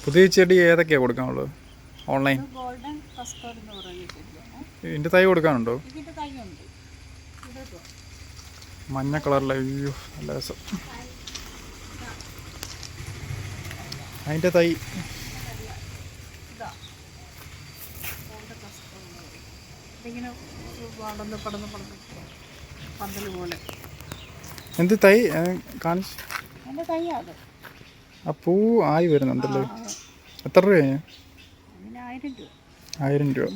പുതിയ ചെടി ഏതൊക്കെയാണ് കൊടുക്കാനുള്ളത് ഓൺലൈൻ? ഗോൾഡൻ കസ്റ്റാർഡ് എന്ന് പറയുന്ന ചെടിയാണ്. ഇതിൻ്റെ തൈ കൊടുക്കാനുണ്ടോ? ഇതിൻ്റെ തൈയുണ്ട്. മഞ്ഞ കളറിലെ, അയ്യോ നല്ല രസം. അതിൻ്റെ തൈ ഇതിങ്ങനെ പടന്ന് പടന്ന് പടന്ന് പന്തൽ പോലെ. എന്ത് തൈ കാണിച്ച്? എൻ്റെ തൈയാണ്. ആ പൂ ആയി വരുന്നുണ്ടല്ലോ. എത്ര രൂപയാണ്? അതിന് 1000 രൂപ. 1000 രൂപ.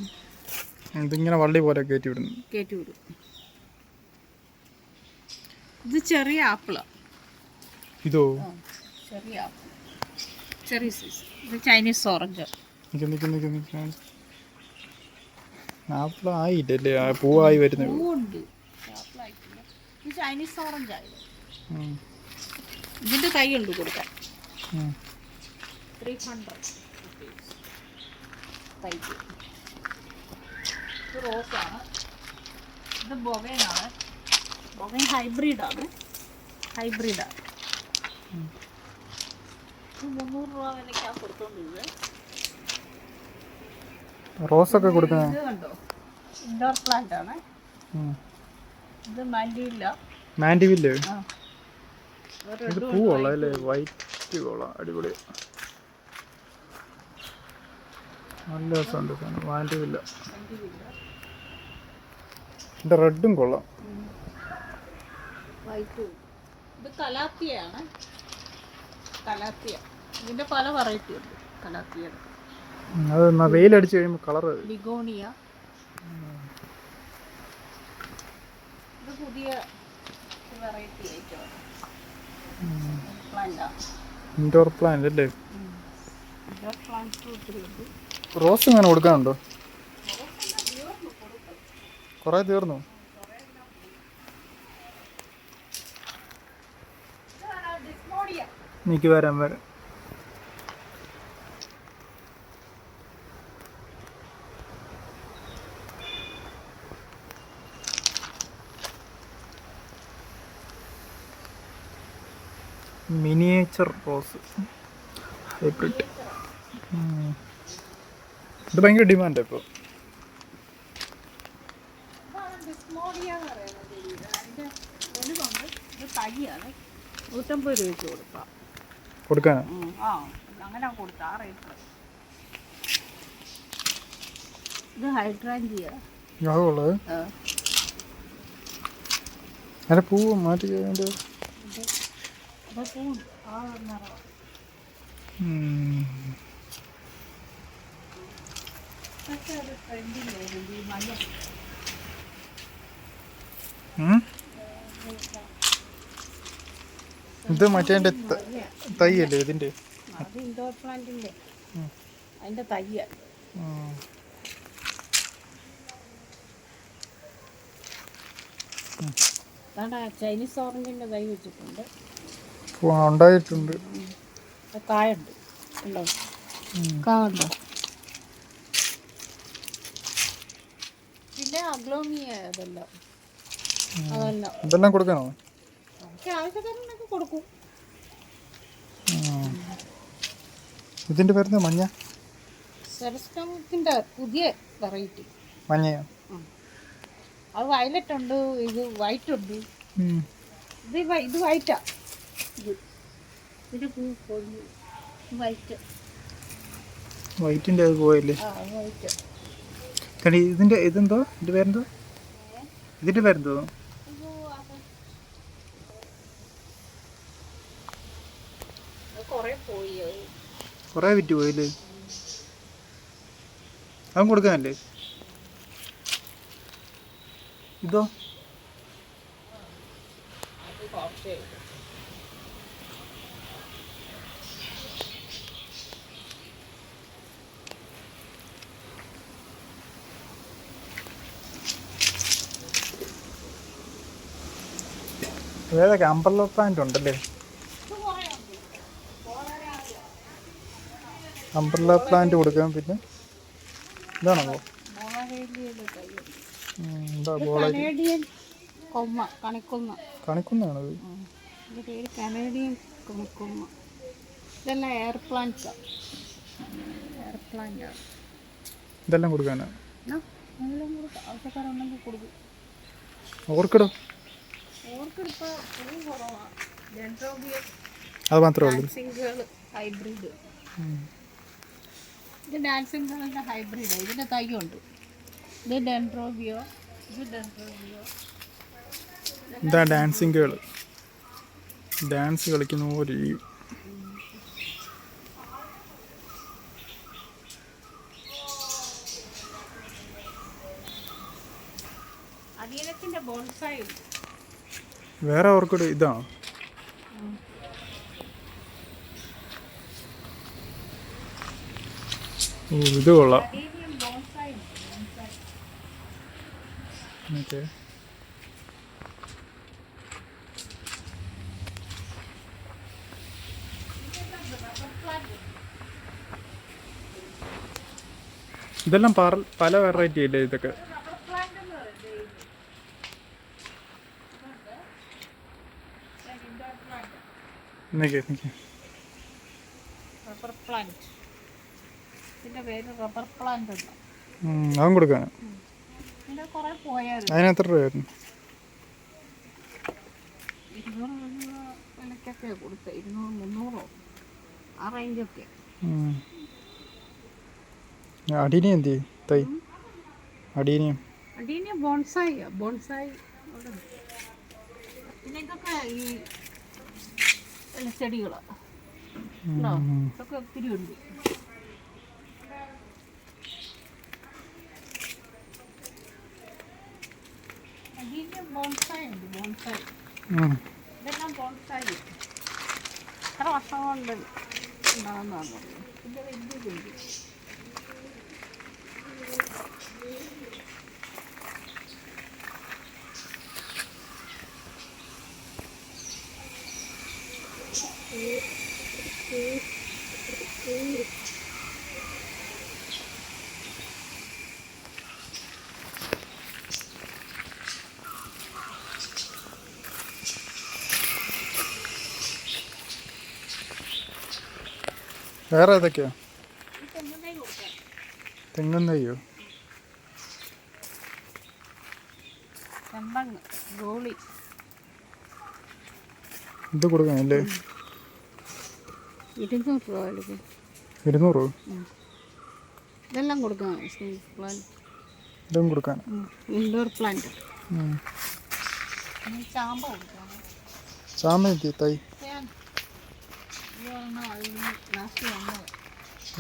ഇതിങ്ങനെ വള്ളി പോലെ കയറ്റി വിടുന്നു. കയറ്റി വിടും. ഇത് ചെറിയ ആപ്പിളാണ്. ഇതോ? ചെറിയ ആപ്പിൾ, ചെറിയ സൈസ്. ഇത് ചൈനീസ് ഓറഞ്ച്. ആപ്പിൾ ആയിട്ടല്ലേ, പൂവായി വരുന്നത്. പൂവുണ്ട്, ആപ്പിളായിട്ടില്ല. ഇത് ചൈനീസ് ഓറഞ്ച് ആയത്. ഇതിൻ്റെ തൈ ഉണ്ട് കൊടുക്കാൻ. 300 തൈക്ക്. ഇത് റോസാണ്. ഇത് ബൊഗൈനാണ്. ബൊഗൈൻ ഹൈബ്രിഡാണ്. ഇത് 300 രൂപ വിലയ്ക്കാണ് കൊടുത്തോണ്ടിരുന്നത്. റോസൊക്കെ കൊടുക്കുന്നത് ഇത് കണ്ടോ, ഇൻഡോർ പ്ലാന്റ് ആണ്. ഇത് മാൻഡിവില്ല. ഇത് പൂവുള്ള അല്ലേ? വൈറ്റ് കൊള്ളാം, അടിപൊളി, നല്ല രസമുണ്ട്. മാൻഡിവില്ല. ഇതിൻ്റെ റെഡും കൊള്ളാം. ഇത് കലാത്തിയാണ്. ഇതിൻ്റെ പല വെറൈറ്റി ഉണ്ട് കലാത്തിയുടെ. അത് വെയിലടിച്ച് കഴിയുമ്പോൾ കളറ്. ബിഗോണിയ. ഇത് പുതിയ വെറൈറ്റി ഐറ്റമാണ്. ഇൻഡോർ പ്ലാന്റ് അല്ലേ? ഇൻഡോർ പ്ലാന്റ് ഒത്തിരി ഉണ്ട്. റോസ് ഇങ്ങനെ കൊടുക്കാനുണ്ടോ? കുറേ തീർന്നു. എനിക്ക് വരാം. Miniature rose hybrid. ഇത് ഭയങ്കര ഡിമാൻഡ് ഇപ്പോൾ. ഇത് 150 രൂപയ്ക്ക് കൊടുക്കാൻ. അങ്ങനെ കൊടുത്താ റേറ്റ്. ഇത് ഹൈഡ്രാഞ്ചിയ. അതിൻ്റെ പൂവ് മാറ്റി. ഇത് മറ്റേ തൈ അല്ലേ ഇതിൻ്റെ? അത് ഇൻഡോർ പ്ലാന്റിൻ്റെ അതിൻ്റെ തയ്യ. ചൈനീസ് ഓറഞ്ചിൻ്റെ തൈ വെച്ചിട്ടുണ്ട്. ഉണ്ടായിട്ടുണ്ട്. കായുണ്ട്. കായുണ്ടോ? പിന്നെ അഗ്ലോമിയ. ഇതെല്ലാം കൊടുക്കണോ? ആവശ്യക്കാരനൊക്കെ കൊടുക്കും. ഇതിൻ്റെ പേരെന്താ? മഞ്ഞ സെറസ്റ്റത്തിൻ്റെ പുതിയ വെറൈറ്റി. മഞ്ഞയോ? അത് വയലറ്റ് ഉണ്ട്, ഇത് വൈറ്റ് ഉണ്ട്. ഇത് വൈറ്റാ. ഇതിൻ്റെ പൂ വൈറ്റിൻ്റെ അത് പോയല്ലേ? ഇതിൻ്റെ ഇതെന്തോ? ഇതിൻ്റെ പേരെന്തോ? ഇതിൻ്റെ പേരെന്തോ? കുറേ വിറ്റ് പോയില്ലേ? അവൻ കൊടുക്കാനല്ലേ? ഇതോ? ഏതൊക്കെ അമ്പർല പ്ലാന്റ് ഉണ്ടല്ലേ? അമ്പർല പ്ലാന്റ് കൊടുക്കാം. പിന്നെ ഇതാണോ? എന്താ കണിക്കൊന്നാണത്? കനേഡിയൻ കണിക്കൊന്ന. ഇതെല്ലാം എയർ പ്ലാന്റ്സാണ്. പ്ലാന്റ് ഇതെല്ലാം കൊടുക്കാനാ? എല്ലാം കൊടുക്കും, ആവശ്യക്കാരുണ്ടെങ്കിൽ കൊടുക്കും. ഓർക്കിഡോ? ഓർക്കിഡ് ഇപ്പോൾ പൂ കുറവാണ്. ഡെൻഡ്രോബിയം അത് മാത്രമേ ഉള്ളൂ? Dancing girl hybrid. ഇത് ഡാൻസിംഗ് ഗേളിൻ്റെ ഹൈബ്രിഡ്. ഇതിൻ്റെ തൈയുണ്ട്. ഇത് ഡെൻഡ്രോബിയോ. ഇതാ ഡാൻസിങ് ഗേൾ. ഡാൻസ് കളിക്കുന്ന പോലെ ഈ അടിയനത്തിൻ്റെ ബോൺസായി ഉണ്ട്. വേറെ ഓർക്കിഡ് ഇതാ? ഓ, ഇത് കൊള്ളാം. അഡീനിയം ബോൺസായി ഉണ്ട്. ഓക്കെ. ഇതെല്ലാം പല വെറൈറ്റി അല്ലേ ഇതൊക്കെ? Rubber plant. ഇതിൻ്റെ പേര് റബ്ബർ പ്ലാന്റ് ഉണ്ട്. അതും കൊടുക്കാനാ? ഇതിൻ്റെ കുറേ പോയായിരുന്നു. അതിന് എത്ര രൂപയായിരുന്നു? 200 രൂപ വിലക്കൊക്കെ കൊടുത്തത്. 200-300 ആ റേഞ്ചൊക്കെ. അടീനിയം എന്ത് തൈ? അടീനിയം ബോൺസായി അവിടെ ഉണ്ട്. പിന്നെ ഇതൊക്കെ ഈ ഇലച്ചെടികളാണ്. ഇതൊക്കെ ഒത്തിരി ഉണ്ട്. അടീനിയം ബോൺസായി ഉണ്ട്. ഇതെല്ലാം ബോൺസായി. എത്ര വർഷം കൊണ്ട് ഉണ്ടാകുന്നതാണെന്ന് പറഞ്ഞു. പിന്നെ വലിയ വേറെ ഏതൊക്കെയാ? തെങ്ങുതൈ കൊടുക്കാം. തെങ്ങും തയ്യോ? ചെമ്പങ്ങ്, ഗോളി. ഇത് കൊടുക്കാനല്ലേ? 200 രൂപ എടുക്കും. 200? ഇതെല്ലാം കൊടുക്കാം. Snake plant. ഇതും കൊടുക്കാൻ? Indoor plant. ചാമ്പ കൊടുക്കാം. ചാമ്പ തൈ?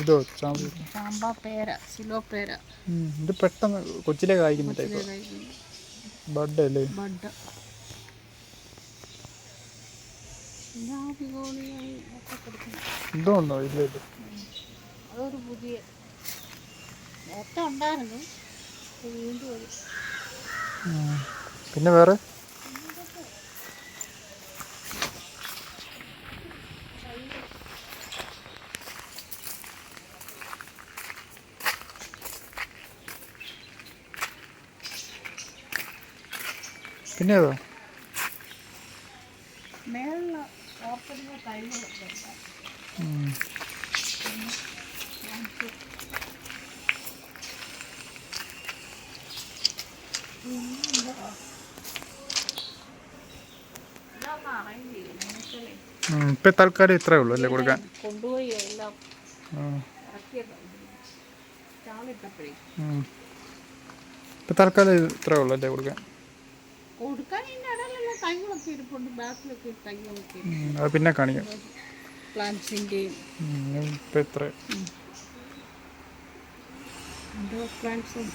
ഇതോ ചാമ്പ, പേര, സിലോ പേര. ഇത് പെട്ടെന്ന് കൊച്ചിലെ കായ്ക്കുന്ന ടൈപ്പ് ബഡ് അല്ലേ? ബഡ്. ഇതോ ഉണ്ടോ? ഇല്ല. അതൊരു പുതിയ നേരത്തെ ഉണ്ടായിരുന്നു. വീണ്ടും ഒരു പിന്നെ വേറെ പിന്നെ ഏതോ മേളിൽ ഓർക്കിഡിൻ്റെ തൈകളൊക്കെ ഇപ്പം തൽക്കാലം ഇത്രേ ഉള്ളൂ അല്ലേ കൊടുക്കാൻ? കൊണ്ടുപോയി എല്ലാം ചാളിട്ടപ്പോഴേ ഇപ്പം തൽക്കാലം ഇത്രേ ഉള്ളൂ അല്ലേ കൊടുക്കാൻ? കൊടുക്കാൻ ഇതിൻ്റെ ഇടയിലെല്ലാം തൈകളൊക്കെ ഇരിപ്പുണ്ട്. ബാക്കിലൊക്കെ തൈകളൊക്കെ അത് പിന്നെ കാണിക്കാം. പ്ലാന്റ്സിൻ്റെയും ഇപ്പം ഇത്ര ഇൻഡോർ പ്ലാന്റ്സും